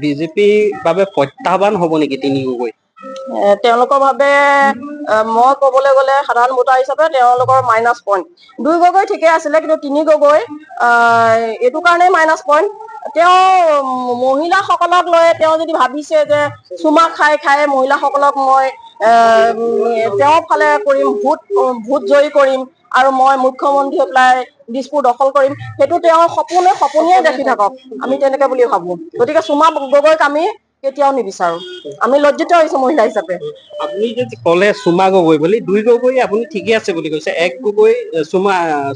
বিজেপিৰ বাবে প্ৰত্যাহ্বান হ'ব নেকি তিনি গগৈ? তেওঁলোকৰ ভাৱে মই ক'বলৈ গ'লে সাধাৰণ ভোটাৰ হিচাপে তেওঁলোকৰ মাইনাছ পইণ্ট। 2 গগৈ ঠিকে আছিলে, কিন্তু 3 গগৈ এইটো কাৰণেই মাইনাছ পইণ্ট, তেওঁ মহিলাসকলক লৈ তেওঁ যদি ভাবিছে যে চুমা খাই খাই মহিলাসকলক মই তেওঁৰ ফালে কৰিম, ভোট জয়ী কৰিম আৰু মই মুখ্যমন্ত্ৰী হৈ পেলাই দিছপুৰ দখল কৰিম, সেইটো তেওঁ সপোনে দেখি থাকক, আমি তেনেকে বুলি ভাবো। গতিকে চুমা গগৈক আমি কেতিয়াও নিবিচাৰো, আমি লজ্জিত হৈছো মহিলা হিচাপে। আপুনি যদি ক'লে চুমা গগৈ বুলি, 2 গগৈ আপুনি ঠিকে আছে বুলি কৈছে, 1 গগৈ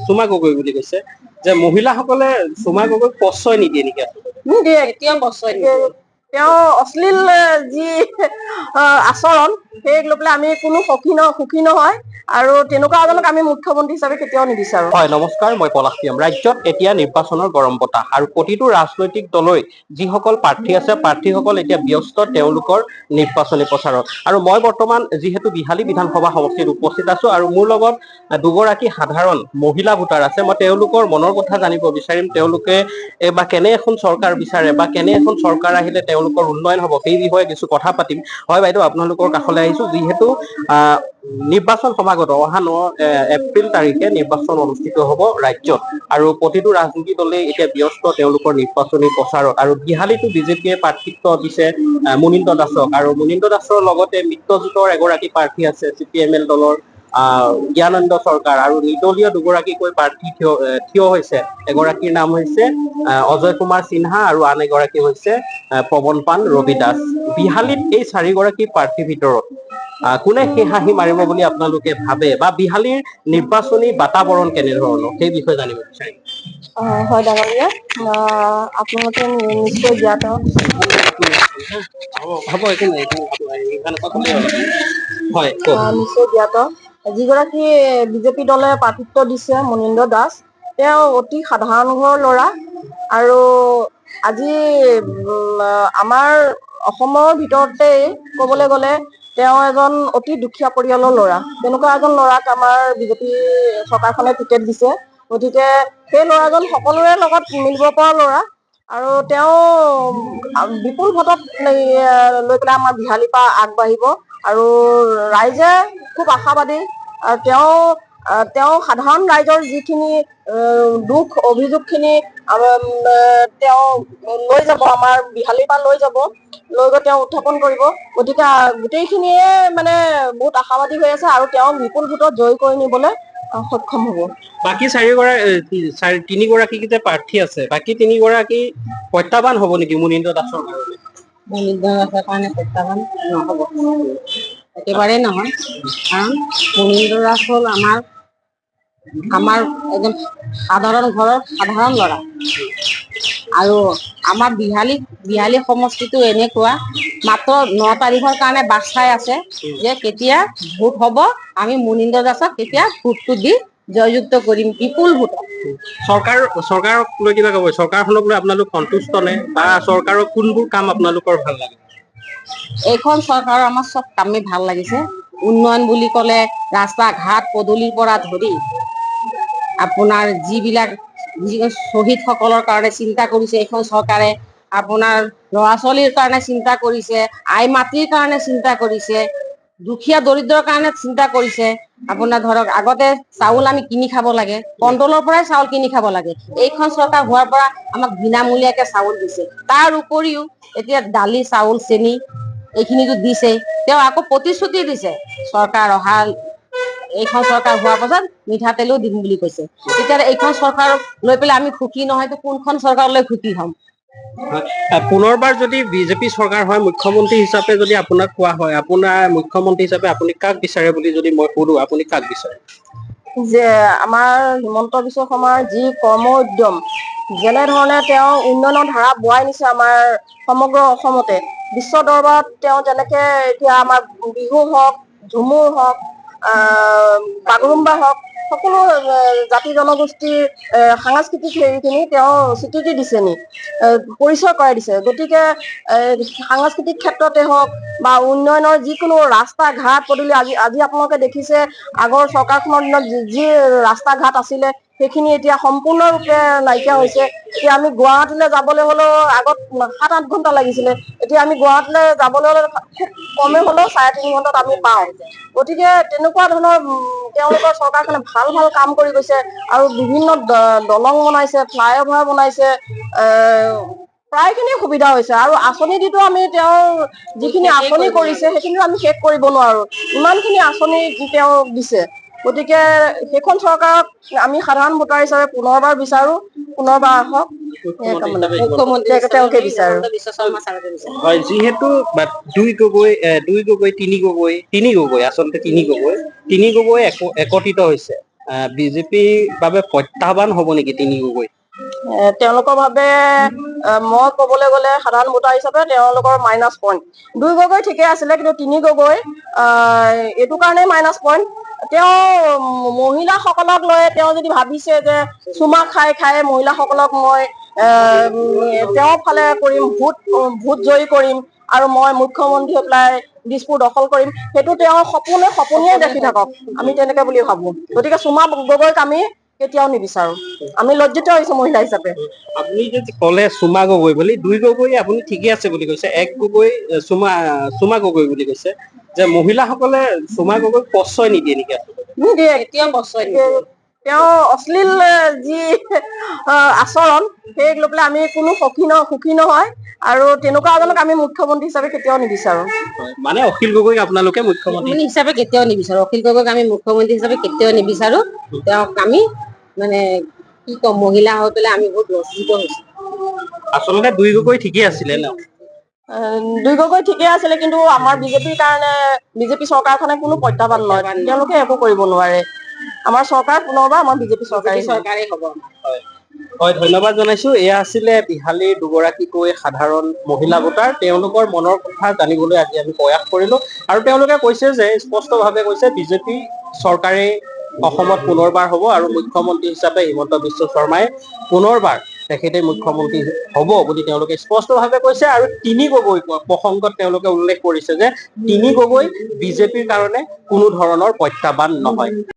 চুমা গগৈ বুলি কৈছে, যে মহিলাসকলে চুমা গগৈক প্ৰশ্ৰয় নিদিয়ে নেকি? নিদিয়ে, কেতিয়াও প্ৰশ্ৰয় নিদিয়ে। তেওঁ অশ্লীল যি আচৰণ, সেই লৈ পেলাই আমি কোনো সুখী নহয় আৰু তেনেকুৱা এজনক আমি মুখ্যমন্ত্ৰী হিচাপে কেতিয়াও নিবিচাৰো। হয়, নমস্কাৰ, মই পলাশপ্ৰিয়ম। ৰাজ্যত এতিয়া নিৰ্বাচনৰ গৰম বতাহ আৰু প্ৰতিটো ৰাজনৈতিক দলই যিসকল প্ৰাৰ্থী আছে, প্ৰাৰ্থীসকল এতিয়া ব্যস্ত তেওঁলোকৰ নিৰ্বাচনী প্ৰচাৰত। আৰু মই বৰ্তমান যিহেতু বিহালী বিধানসভা সমষ্টিত উপস্থিত আছো আৰু মোৰ লগত দুগৰাকী সাধাৰণ মহিলা ভোটাৰ আছে, মই তেওঁলোকৰ মনৰ কথা জানিব বিচাৰিম। তেওঁলোকে বা কেনে এখন চৰকাৰ বিচাৰে বা কেনে এখন চৰকাৰ আহিলে তেওঁলোকৰ উন্নয়ন হ'ব, সেই বিষয়ে কিছু কথা পাতিম। হয় বাইদেউ, আপোনালোকৰ কাষলৈ আহিছো, যিহেতু নিৰ্বাচন সমাগত অহা 9 এপ্ৰিল তাৰিখে নিৰ্বাচন অনুষ্ঠিত হ'ব ৰাজ্যত আৰু প্ৰতিটো ৰাজনীতিক দলেই এতিয়া ব্যস্ত তেওঁলোকৰ নিৰ্বাচনী প্ৰচাৰত। আৰু বিহালীতো বিজেপিয়ে প্ৰাৰ্থিত্ব দিছে মুনীন্দ্ৰ দাসক, আৰু মুনীন্দ্ৰ দাসৰ লগতে মিত্ৰজোঁটৰ এগৰাকী প্ৰাৰ্থী আছে CPML দলৰ জ্ঞানন্দ চৰকাৰ, আৰু নিৰ্দলীয় দুগৰাকীকৈ প্ৰাৰ্থী থিয় হৈছে। এগৰাকীৰ নাম হৈছে অজয় কুমাৰ সিনহা আৰু আন এগৰাকী হৈছে পৱনপান ৰবি দাস। বিহালীত এই 4গৰাকী প্ৰাৰ্থীৰ ভিতৰত কোনে সেই হাঁহি মাৰিব বুলি আপোনালোকে ভাবে, বা বিহালীৰ নিৰ্বাচনী বাতাবৰণ কেনেধৰণৰ, সেই বিষয়ে জানিব বিচাৰিম। হয় ডাঙৰীয়া, আপোনালোকে নিশ্চয় জ্ঞাত। হ'ব, একো নাই, হয় কওক। নিশ্চয় জ্ঞাত, যিগৰাকী বিজেপি দলে প্ৰাৰ্থিত্ব দিছে মুনীন্দ্ৰ দাস, তেওঁ অতি সাধাৰণ ঘৰৰ ল'ৰা আৰু আজি আমাৰ অসমৰ ভিতৰতেই ক'বলৈ গ'লে তেওঁ এজন অতি দুখীয়া পৰিয়ালৰ ল'ৰা। তেনেকুৱা এজন ল'ৰাক আমাৰ বিজেপি চৰকাৰখনে টিকেট দিছে, গতিকে সেই ল'ৰাজন সকলোৰে লগত মিলিব পৰা ল'ৰা আৰু তেওঁ বিপুল ভোটত লৈ পেলাই আমাৰ বিহালীৰ পৰা আগবাঢ়িব আৰু ৰাইজে খুব আশাবাদী। আৰু তেওঁ সাধাৰণ ৰাইজৰ যিখিনি দুখ অভিযোগখিনি তেওঁ লৈ যাব, আমাৰ বিহালীৰ পৰা লৈ গৈ তেওঁ উত্থাপন কৰিব। গতিকে গোটেইখিনিয়ে মানে বহুত আশাবাদী হৈ আছে আৰু তেওঁ বিপুল ভোটত জয় কৰি নিবলৈ সক্ষম হ'ব। বাকী 3গৰাকী যে প্ৰাৰ্থী আছে, বাকী 3গৰাকী প্ৰত্যাহ্বান হ'ব নেকি মুনীন্দ্ৰ দাসৰ কাৰণে? মুনীন্দ্ৰ দাসৰ কাৰণে প্ৰত্যাহ্বান নহ'ব, একেবাৰেই নহয়। কাৰণ মুনীন্দ্ৰ দাস হ'ল আমাৰ এজন সাধাৰণ ঘৰৰ সাধাৰণ ল'ৰা আৰু আমাৰ বিহালী সমষ্টিটো এনেকুৱা, মাত্ৰ 9 তাৰিখৰ কাৰণে বাছ চাই আছে যে কেতিয়া ভোট হ'ব, আমি মুনীন্দ্ৰ দাসক কেতিয়া ভোটটো দি জয়যুক্ত কৰিম বিপুল ভোটত। চৰকাৰক লৈ কিবা ক'ব, চৰকাৰখনক লৈ আপোনালোক সন্তুষ্ট নে, বা চৰকাৰৰ কোনবোৰ কাম আপোনালোকৰ ভাল লাগে? এইখন চৰকাৰৰ আমাৰ চব কামেই ভাল লাগিছে। উন্নয়ন বুলি ক'লে ৰাস্তা ঘাট পদূলিৰ পৰা ধৰি আপোনাৰ যিবিলাক শ্বহীদ সকলৰ কাৰণে চিন্তা কৰিছে এইখন চৰকাৰে, আপোনাৰ ল'ৰা ছোৱালীৰ কাৰণে চিন্তা কৰিছে, আই মাতৃৰ কাৰণে চিন্তা কৰিছে, দুখীয়া দৰিদ্ৰৰ কাৰণে চিন্তা কৰিছে। আপোনাৰ ধৰক আগতে চাউল আমি কিনি খাব লাগে, কণ্ট্ৰলৰ পৰাই চাউল কিনি খাব লাগে, এইখন চৰকাৰ হোৱাৰ পৰা আমাক বিনামূলীয়াকে চাউল দিছে। তাৰ উপৰিও এতিয়া দালি চাউল চেনি এইখিনিতো দিছে, তেওঁ আকৌ প্ৰতিশ্ৰুতি দিছে চৰকাৰ এইখন চৰকাৰ হোৱাৰ পাছত মিঠাতেলো দিম বুলি কৈছে। তেতিয়া এইখন চৰকাৰক লৈ পেলাই আমি সুখী নহয়তো কোনখন চৰকাৰলৈ সুখী হ'ম? পুনৰবাৰ যদি বিজেপি চৰকাৰ হয়, মুখ্যমন্ত্ৰী হিচাপে যদি আপোনাক কোৱা হয়, আপোনাৰ মুখ্যমন্ত্ৰী হিচাপে আপুনি কাক বিচাৰে বুলি যদি মই সোধো, আপুনি কাক বিচাৰে? যে আমাৰ হিমন্ত বিশ্ব শৰ্মাৰ যি কৰ্ম উদ্যম, যেনেধৰণে তেওঁ উন্নয়নৰ ধাৰা বোৱাই নিছে আমাৰ সমগ্ৰ অসমতে, বিশ্ব দৰবাৰত তেওঁ যেনেকে এতিয়া আমাৰ বিহু হওক, ঝুমুৰ হওক, বাগৰুম্বা হওক, সকলো জাতি জনগোষ্ঠীৰ সাংস্কৃতিক হেৰিখিনি তেওঁ স্বীকৃতি দিছে পৰিচয় কৰাই দিছে। গতিকে সাংস্কৃতিক ক্ষেত্ৰতে হওক বা উন্নয়নৰ যিকোনো ৰাস্তা ঘাট পদূলি, আজি আপোনালোকে দেখিছে আগৰ চৰকাৰখনৰ দিনত যি ৰাস্তা ঘাট আছিলে সেইখিনি এতিয়া সম্পূৰ্ণৰূপে নাইকিয়া হৈছে। এতিয়া আমি গুৱাহাটীলৈ যাবলৈ হ'লেও আগত 7-8 ঘণ্টা লাগিছিলে, এতিয়া আমি গুৱাহাটীলৈ যাবলৈ হ'লে খুব কমে হ'লেও 3.5 ঘণ্টাত আমি পাওঁ। গতিকে তেনেকুৱা ধৰণৰ তেওঁলোকৰ চৰকাৰখনে ভাল ভাল কাম কৰি গৈছে আৰু বিভিন্ন দলং বনাইছে, ফ্লাইঅভাৰ বনাইছে, প্ৰায়খিনি সুবিধা হৈছে। আৰু আঁচনি দিতো আমি তেওঁৰ যিখিনি আঁচনি কৰিছে সেইখিনি আমি শেষ কৰিব নোৱাৰো, ইমানখিনি আঁচনি তেওঁ দিছে। গতিকে সেইখন চৰকাৰক আমি সাধাৰণ ভোটাৰ হিচাপে পুনৰবাৰ বিচাৰো, পুনৰবাৰ আহক, তেওঁকে বিচাৰো। হয়, যিহেতু দুই গগৈ তিনি গগৈ আচলতে তিনি গগৈ একত্ৰিত হৈছে, বিজেপিৰ বাবে প্ৰত্যাহ্বান হব নেকি তিনি গগৈ? তেওঁলোকৰ বাবে মই কবলৈ গলে সাধাৰণ ভোটাৰ হিচাপে তেওঁলোকৰ মাইনাছ পইণ্ট। 2 গগৈ ঠিকে আছিলে, কিন্তু 3 গগৈ এইটো কাৰণেই মাইনাছ পইণ্ট, তেওঁ মহিলাসকলক লৈ তেওঁ যদি ভাবিছে যে চুমা খাই খাই মহিলাসকলক মই তেওঁৰ ফালে কৰিম, ভোট জয়ী কৰিম আৰু মই মুখ্যমন্ত্ৰী হৈ পেলাই দিছপুৰ দখল কৰিম, সেইটো তেওঁ সপোনেই দেখি থাকক, আমি তেনেকে বুলি ভাবো। গতিকে চুমা গগৈক আমি কেতিয়াও নিবিচাৰো, আমি লজ্জিত হৈছো মহিলা হিচাপে। আপুনি যদি কলে চুমা গগৈ বুলি, 2 গগৈ আপুনি ঠিকে আছে বুলি কৈছে, 1 গগৈ চুমা গগৈ বুলি কৈছে, যে মহিলাসকলে চুমা গগৈক প্ৰশ্ৰয় নিদিয়ে নেকি? নিদিয়ে, কেতিয়াও প্ৰশ্ৰয় নিদিয়ে। তেওঁ অশ্লীল যি আচৰণ, সেই লৈ পেলাই আমি কোনো সুখী নহয়, আৰু তেনেকুৱা এজনক আমি মুখ্যমন্ত্ৰী হিচাপে কেতিয়াও নিবিচাৰো। মানে অখিল গগৈক আপোনালোকে মুখ্যমন্ত্ৰী হিচাপে কেতিয়াও নিবিচাৰো, অখিল গগৈক আমি মুখ্যমন্ত্ৰী হিচাপে কেতিয়াও নিবিচাৰো। তেওঁক আমি মানে কি কম, মহিলা হৈ পেলাই আমি বহুত লজ্জিত হৈছো। আচলতে 2 গগৈ ঠিকেই আছিলে ন? 2 গগৈ ঠিকে আছিলে, কিন্তু আমাৰ বিজেপিৰ কাৰণে বিজেপি চৰকাৰখনে কোনো প্ৰত্যাহ্বান নহয়, তেওঁলোকে একো কৰিব নোৱাৰে। আমাৰ চৰকাৰ পুনৰবাৰ আমাৰ বিজেপি চৰকাৰেই হ'ব। হয়, ধন্যবাদ জনাইছো। এয়া আছিলে বিহালীৰ দুগৰাকীকৈ সাধাৰণ মহিলা ভোটাৰ, তেওঁলোকৰ মনৰ কথা জানিবলৈ আজি আমি প্ৰয়াস কৰিলো। আৰু তেওঁলোকে কৈছে যে স্পষ্টভাৱে কৈছে বিজেপি চৰকাৰে অসমত পুনৰবাৰ হ'ব, আৰু মুখ্যমন্ত্ৰী হিচাপে হিমন্ত বিশ্ব শৰ্মাই পুনৰবাৰ তেখেতে মুখ্যমন্ত্ৰী হ'ব বুলি তেওঁলোকে স্পষ্টভাৱে কৈছে। আৰু 3 গগৈ প্ৰসংগত তেওঁলোকে উল্লেখ কৰিছে যে 3 গগৈ বিজেপিৰ কাৰণে কোনো ধৰণৰ প্ৰত্যাহ্বান নহয়।